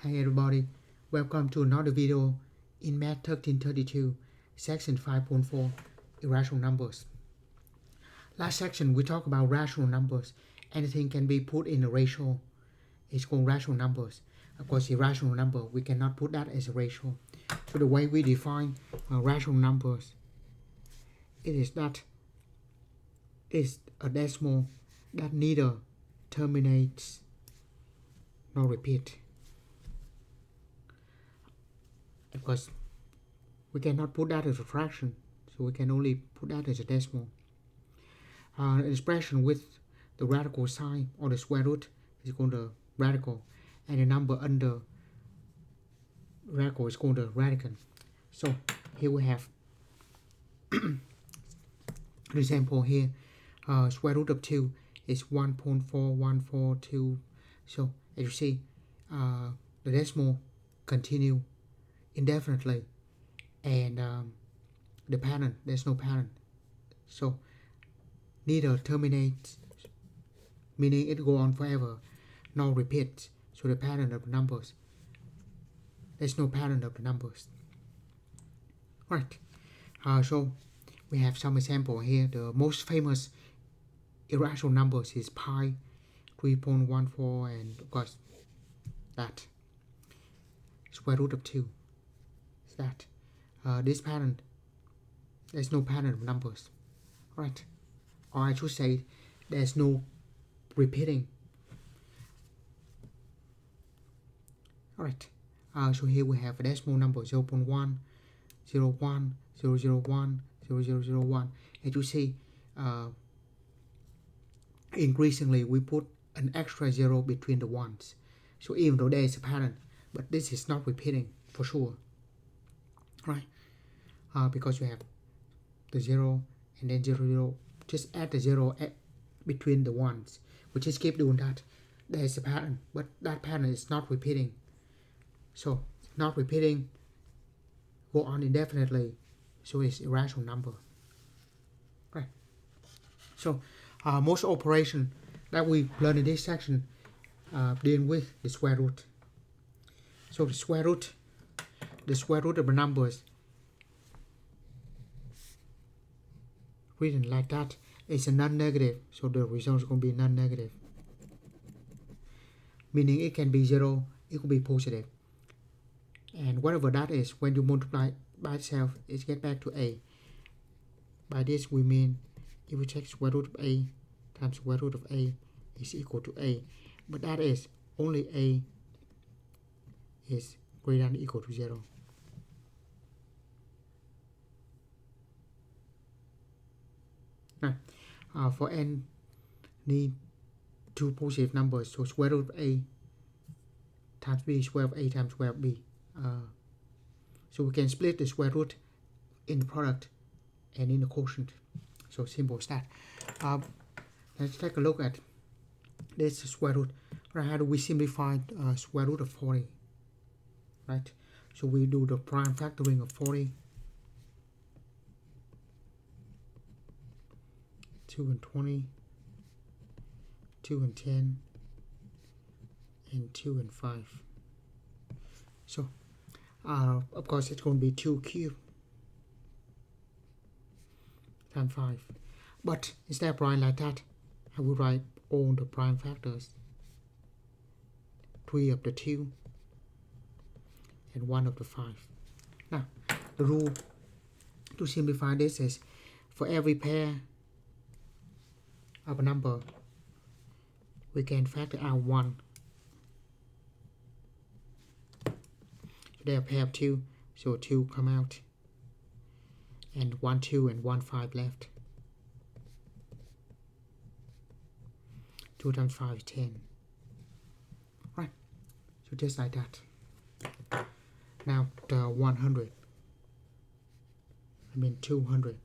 Hi everybody, welcome to another video in Math 1332, section 5.4, irrational numbers. Last section we talked about rational numbers. Anything can be put in a ratio. It's called rational numbers. Of course, irrational number, we cannot put that as a ratio. So the way we define rational numbers, it is that it's a decimal that neither terminates nor repeat. Of course, we cannot put that as a fraction, so we can only put that as a decimal. An expression with the radical sign or the square root is called the radical, and the number under radical is called the radicand. So here we have an example here. Square root of 2 is 1.4142. So as you see, the decimal continue indefinitely, and the pattern, there's no pattern. So neither terminates, meaning it go on forever, nor repeats. So the pattern of the numbers, there's no pattern of the numbers. Right. So we have some example here. The most famous irrational numbers is pi, 3.14, and of course that square root of 2 is that. This pattern, there's no pattern of numbers, right? Or I should say there's no repeating. Alright, so here we have a decimal number 0.1, 0.1, 0.001, 0.001. As you see, increasingly we put an extra zero between the ones. So even though there is a pattern, but this is not repeating for sure, right? Because you have the 0 and then 0, 0, just add the 0 between the ones. We just keep doing that. There is a pattern, but that pattern is not repeating. So not repeating, go on indefinitely, so it's irrational number. Right. So most operation that we learn in this section deal with the square root. So the square root of the numbers written like that is a non-negative, so the result is going to be non-negative, meaning it can be 0, it could be positive, and whatever that is, when you multiply by itself, it gets back to a. By this we mean if we take square root of a times square root of a is equal to a, but that is only a is greater than or equal to 0. Now, for n need two positive numbers, so square root of a times b, square of a times square of b. So we can split the square root in the product and in the quotient. So simple as that. Let's take a look at this square root. Right, how do we simplify square root of 40? Right, so we do the prime factoring of 40. 2 and 20, 2 and 10, and 2 and 5. So of course it's going to be 2 cubed times 5. But instead of writing like that, I will write all the prime factors. 3 of the 2 and 1 of the 5. Now, the rule to simplify this is for every pair of a number, we can factor out 1. So they are a pair of 2, so 2 come out, and 1, 2, and 1, 5 left. 2 times 5 is 10. Right, so just like that. Now the 100, 200.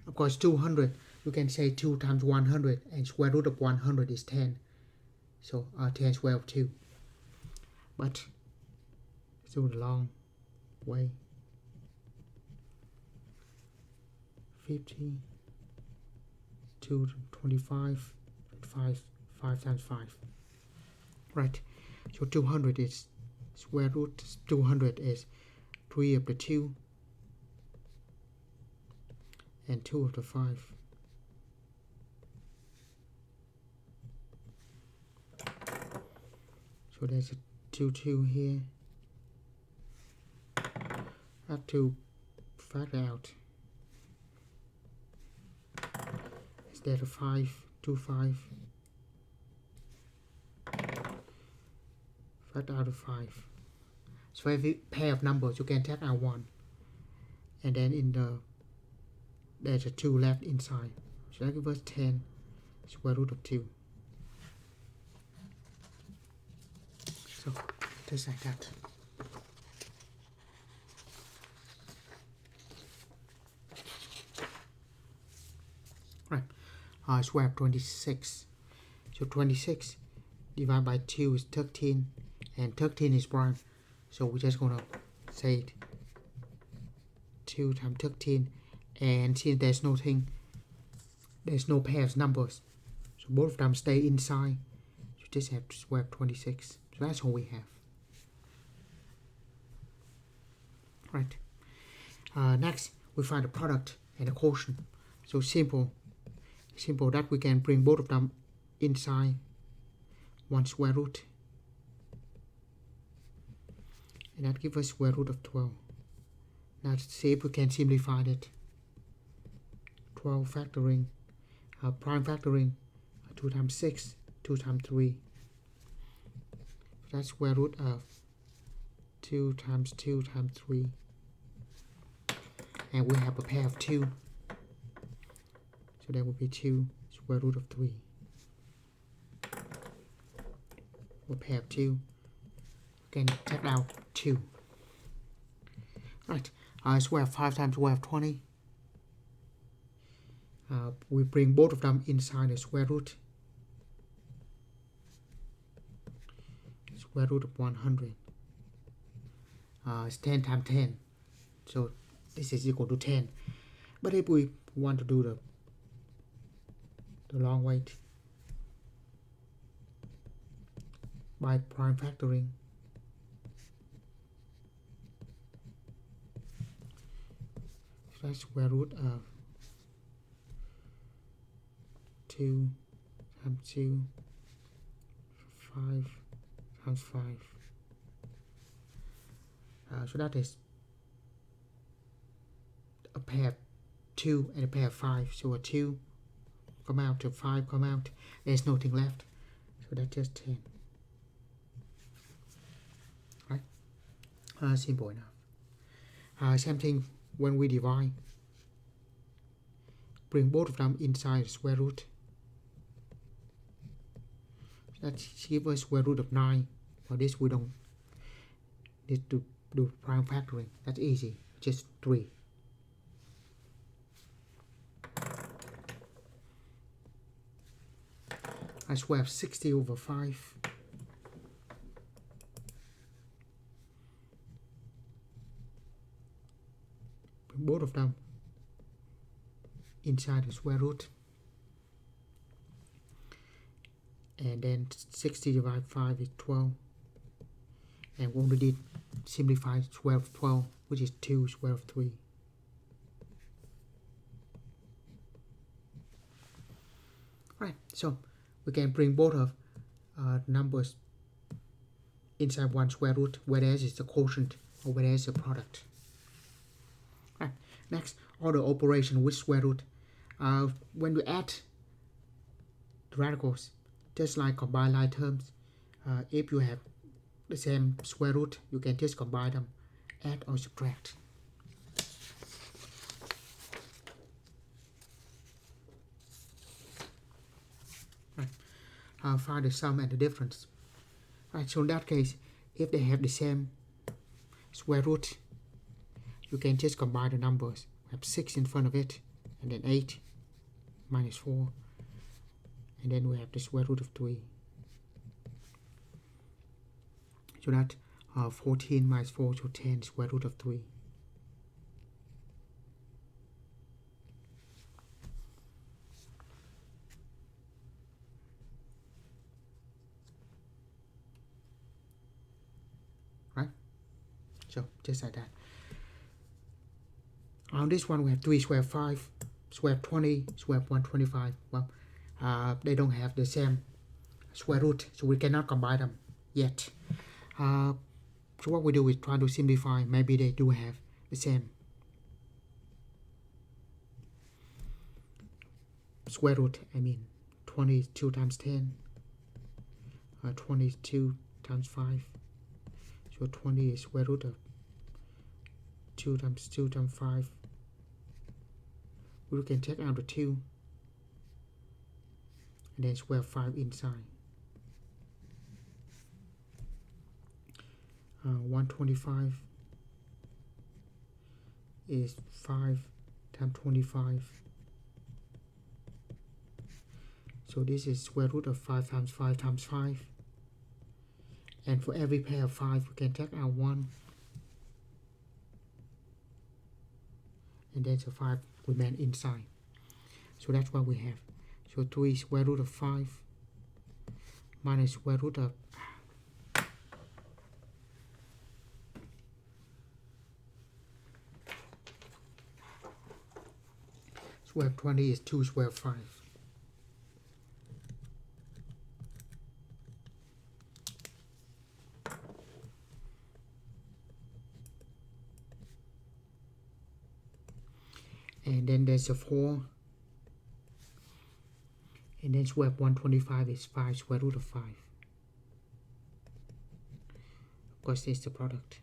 Of course 200, you can say 2 times 100, and square root of 100 is 10. So 10 square of 2. But still a long way. 50, 2 25, 5 times 5. right? So 200 is square root 200 is 3 of the 2 and 2 of the 5. So there's a 2 here. I have to factor out. Is that a 5, 2, 5? Factor out of 5. So every pair of numbers you can take out 1. And then in the there's a 2 left inside. So that gives us 10 square root of 2. So just like that. Right. Square of 26. So 26 divided by 2 is 13. And 13 is prime. So we're just gonna say 2 times 13. And since there's no pairs numbers, so both of them stay inside. So just have to square 26. So that's all we have. Right. Next, we find the product and the quotient. So simple that we can bring both of them inside one square root. And that gives us square root of 12. Now let's see if we can simplify it. 12 factoring, prime factoring, 2 times 6, 2 times 3. That's square root of 2 times 2 times 3. And we have a pair of 2. So that would be 2 square root of 3. A pair of 2. We can take out 2. Right. So we have 5 times we have 20. We bring both of them inside the square root. Square root of 100. It's 10 times 10. So this is equal to 10. But if we want to do the long way by prime factoring, so that's square root of 2 times 2, 5 times 5. So that is a pair of 2 and a pair of 5. So a 2 come out, a 5 come out. There's nothing left. So that's just 10. Right? Simple enough. Same thing when we divide. Bring both of them inside the square root. That gives us square root of 9. For this we don't need to do prime factoring. That's easy. Just 3. I square 60 over 5. Bring both of them inside the square root. And then 60 divided 5 is 12. And we only did simplify square of 12, which is 2 square of 3. Right, so we can bring both of numbers inside one square root, whether it's the quotient or whether it's a product. Right, next, all the operation with square root. When we add the radicals, just like combined line terms, if you have the same square root, you can just combine them, add or subtract. Right. Find the sum and the difference. Right, so in that case, if they have the same square root, you can just combine the numbers. We have 6 in front of it, and then 8 minus 4, and then we have the square root of 3. So that 14 minus 4, so 10 square root of 3. So just like that. On this one we have 3 square 5, square 20, square 125. Well, they don't have the same square root, so we cannot combine them yet. So what we do is try to simplify. Maybe they do have the same square root. I mean 22 times 10, 22 times 5. So 20 is square root of 2 times 2 times 5. We can take out the 2 and then square 5 inside. 125 is 5 times 25. So this is square root of 5 times 5 times 5. And for every pair of 5, we can take out 1. And then the 5 remain inside. So that's what we have. So 3 square root of 5 minus square root of square 20 is 2 square 5. And then there's a 4. And then square 125 is 5 square root of 5. Of course, this is the product.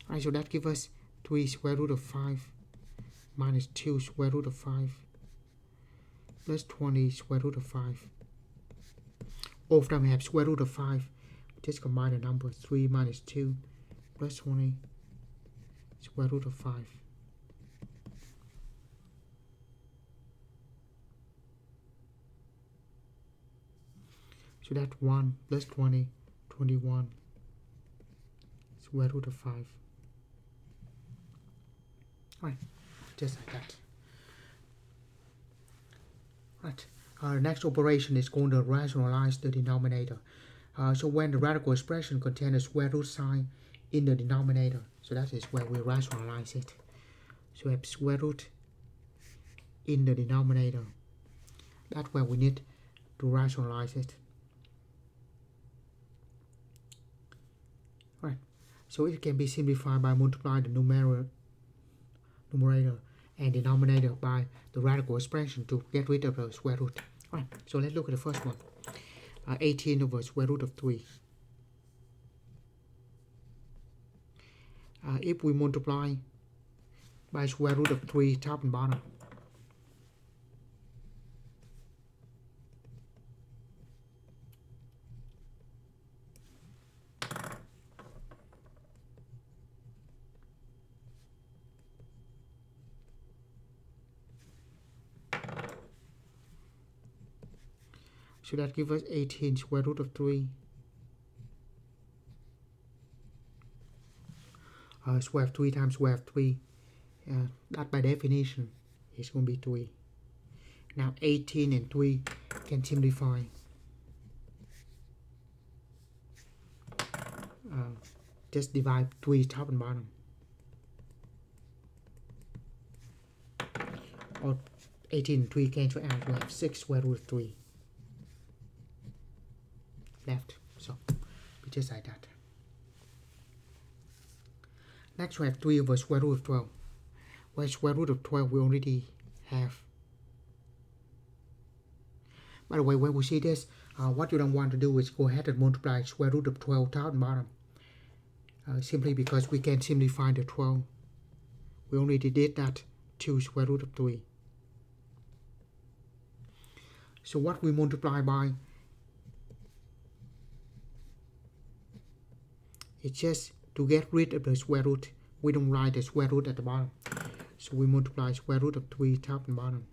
Alright, so that gives us 3 square root of 5 minus 2 square root of 5 plus 20 square root of 5. All of them have square root of 5. Just combine the numbers. 3 minus 2 plus 20 square root of 5. So that's 1 plus 20, 21 square root of 5. Right, just like that. Right, our next operation is going to rationalize the denominator. So when the radical expression contains a square root sign in the denominator, so that is where we rationalize it. So we have square root in the denominator. That's where we need to rationalize it. Right, so it can be simplified by multiplying the numerator and denominator by the radical expression to get rid of the square root. Right, so let's look at the first one. 18 over square root of 3. If we multiply by square root of 3 top and bottom, so that gives us 18 square root of 3. Square of 3 times square of 3. That by definition is going to be 3. Now 18 and 3 can simplify. Just divide 3 top and bottom. Or 18 and 3 cancel out. We have 6 square root of 3 left. So we just like that. Next we have 3 over square root of 12. Well, square root of 12 we already have. By the way, when we see this, what you don't want to do is go ahead and multiply square root of 12 top and bottom. Simply because we can simplify the 12. We already did that to square root of 3. So what we multiply by, it's just to get rid of the square root. We don't write the square root at the bottom. So we multiply square root of 3 top and bottom.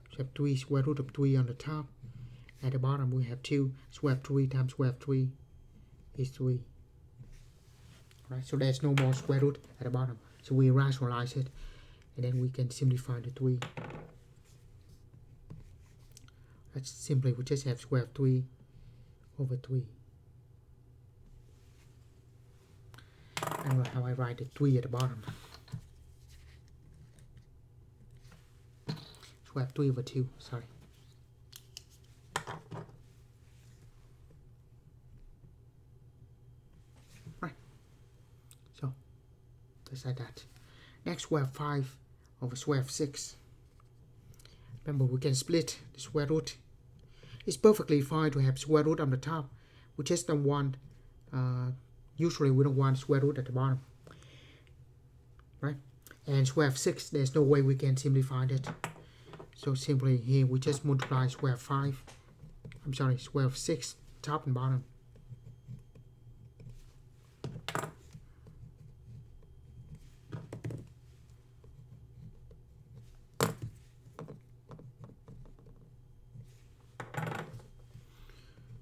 So we have 3 square root of 3 on the top. At the bottom we have 2 square of 3 times square of 3 is 3. Right, so there's no more square root at the bottom. So we rationalize it and then we can simplify the 3. That's simply we just have square of 3 over 3. don't know how I write the 3 at the bottom. So we have 3 over 2, sorry. Right. So, just like that. Next we have 5 over square of 6. Remember, we can split the square root. It's perfectly fine to have square root on the top. We just don't want, usually we don't want square root at the bottom. Right? And square of 6, there's no way we can simplify it. So simply here we just multiply square of 5. I'm sorry, square of 6, top and bottom.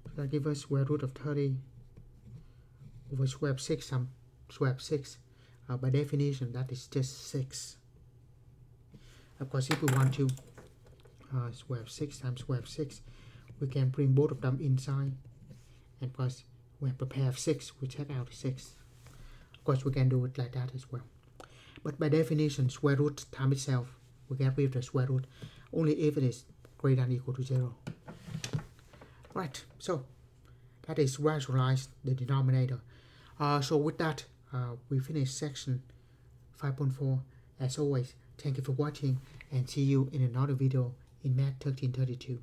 So that gives us square root of 30 over square of 6, square of 6. By definition, that is just 6. Of course, if we want to square of 6 times square of 6, we can bring both of them inside. And of course, we have a pair of 6, we take out 6. Of course, we can do it like that as well. But by definition, square root times itself, we get rid of the square root only if it is greater than or equal to 0. Right, so that is rationalize the denominator. So with that, we finish section 5.4. As always, thank you for watching and see you in another video in Math 1332.